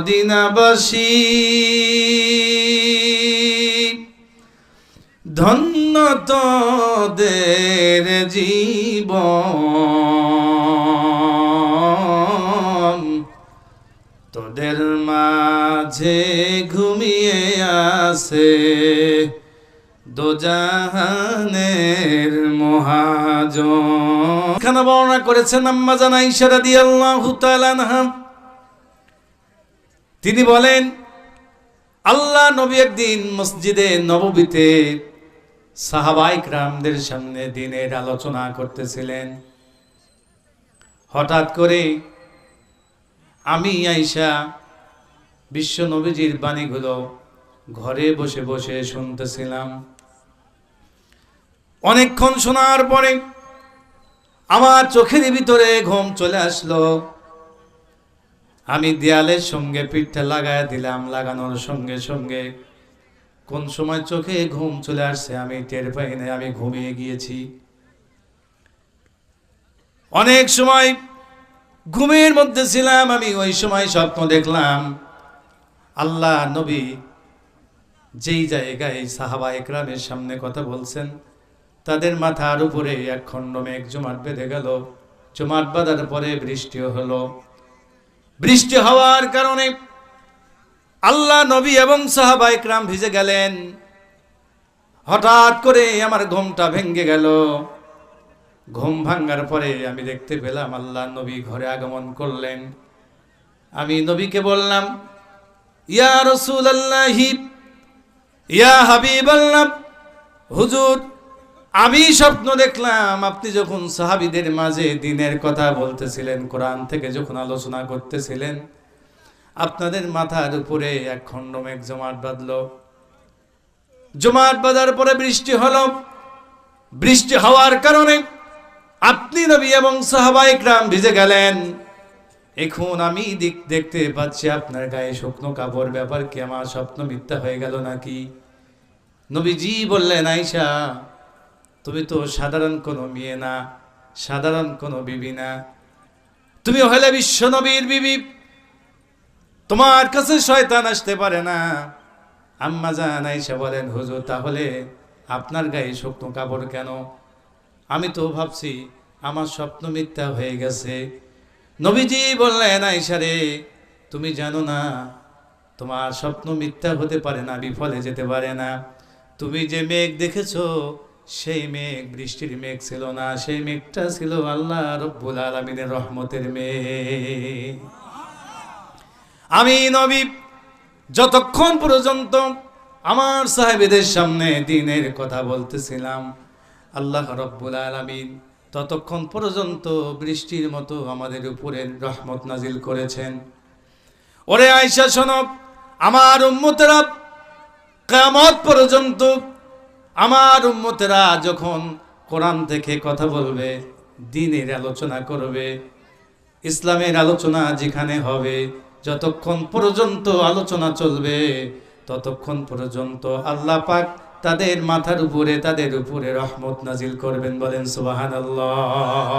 মদিনাবাসী ধন্য তোদের জীবন, তোদের মাঝে ঘুমিয়ে আছে দোজাহানের মহাজন। এখানে বর্ণনা করেছেন আম্মা জান আয়েশা রাদিয়াল্লাহু তাআলা আনহা। তিনি বলেন, আল্লাহ নবী একদিন মসজিদে নববীতে সাহাবায়ে কিরামদের সামনে দ্বীনের আলোচনা করতেছিলেন। হঠাৎ করে আমি আয়েশা বিশ্ব নবীজির বাণীগুলো ঘরে বসে বসে শুনতেছিলাম। অনেকক্ষণ শোনার পরে আমার চোখের ভিতরে ঘুম চলে আসলো। আমি দেয়ালের সঙ্গে পিঠটা লাগায় দিলাম। লাগানোর সঙ্গে সঙ্গে কোন সময় চোখে ঘুম চলে আসছে আমি টের পাই না, আমি ঘুমিয়ে গিয়েছি। অনেক সময় ঘুমের মধ্যে ছিলাম, আমি ওই সময় স্বপ্ন দেখলাম আল্লাহ নবী যেই জায়গায় সাহাবায়ে কিরামের সামনে কথা বলছেন তাদের মাথার উপরে এক খণ্ড মেঘ জমাট বেঁধে গেল। জমাট বাঁধার পরে বৃষ্টিও হলো। বৃষ্টি হওয়ার কারণে আল্লাহ নবী এবং সাহাবায়ে কিরাম ভিজে গেলেন। হঠাৎ করে আমার ঘুমটা ভেঙে গেল। ঘুম ভাঙার পরে আমি দেখতে পেলাম আল্লাহ নবী ঘরে আগমন করলেন। আমি নবীকে বললাম, ইয়া রাসূলুল্লাহি, ইয়া হাবিবাল্লাহ, হুজুর আমি স্বপ্ন দেখলাম আপনি যখন সাহাবীদের মাঝে দ্বীনের কথা বলতেছিলেন, কোরআন থেকে যখন আলোচনা করতেছিলেন, আপনাদের মাথার উপরে এক খণ্ড মেঘ জমাট বাঁধলো। জমাট বাঁধার পরে বৃষ্টি হলো। বৃষ্টি হওয়ার কারণে আপনি নবী এবং সাহাবায়ে কিরাম ভিজে গেলেন। এখন আমি দেখতে পাচ্ছি আপনার গায়ে শুকনো কাপড়। ব্যাপার কি, আমার স্বপ্ন মিথ্যা হয়ে গেল নাকি? নবীজি বললেন, আয়েশা তুমি তো সাধারণ কোনো মেয়ে না, সাধারণ কোনো বিবি না, তুমি হলে বিশ্ব নবীর বিবি, তোমার কাছে শয়তান আসতে পারে না। আম্মা জান আয়েশা বলেন, হুজুর তাহলে আপনার গায়ে শুকনো কাপড় কেন? আমি তো ভাবছি আমার স্বপ্ন মিথ্যা হয়ে গেছে। নবীজি বললেন, আয়েশা রে তুমি জানো না তোমার স্বপ্ন মিথ্যা হতে পারে না, বিফলে যেতে পারে না। তুমি যে মেঘ দেখেছো সেই মেঘ বৃষ্টির মেঘ ছিল না, সেই মেঘটা ছিল আল্লাহ রব্বুল আলামিনের রহমতের মেঘ। আমি নবী যতক্ষণ পর্যন্ত আমার সাহাবীদের সামনে দ্বীনের কথা বলতেছিলাম, আল্লাহ রব্বুল আলামিন ততক্ষণ পর্যন্ত বৃষ্টির মতো আমাদের উপরে রহমত নাজিল করেছেন। ওরে আয়েশা শোনো, আমার উম্মতেরা কিয়ামত পর্যন্ত আমার উম্মতেরা যখন কোরআন থেকে কথা বলবে, দ্বীনের আলোচনা করবে, ইসলামের আলোচনা যেখানে হবে, যতক্ষণ পর্যন্ত আলোচনা চলবে ততক্ষণ পর্যন্ত আল্লাহ পাক তাদের মাথার উপরে তাদের উপরে রহমত নাজিল করবেন। বলেন সুবহানাল্লাহ।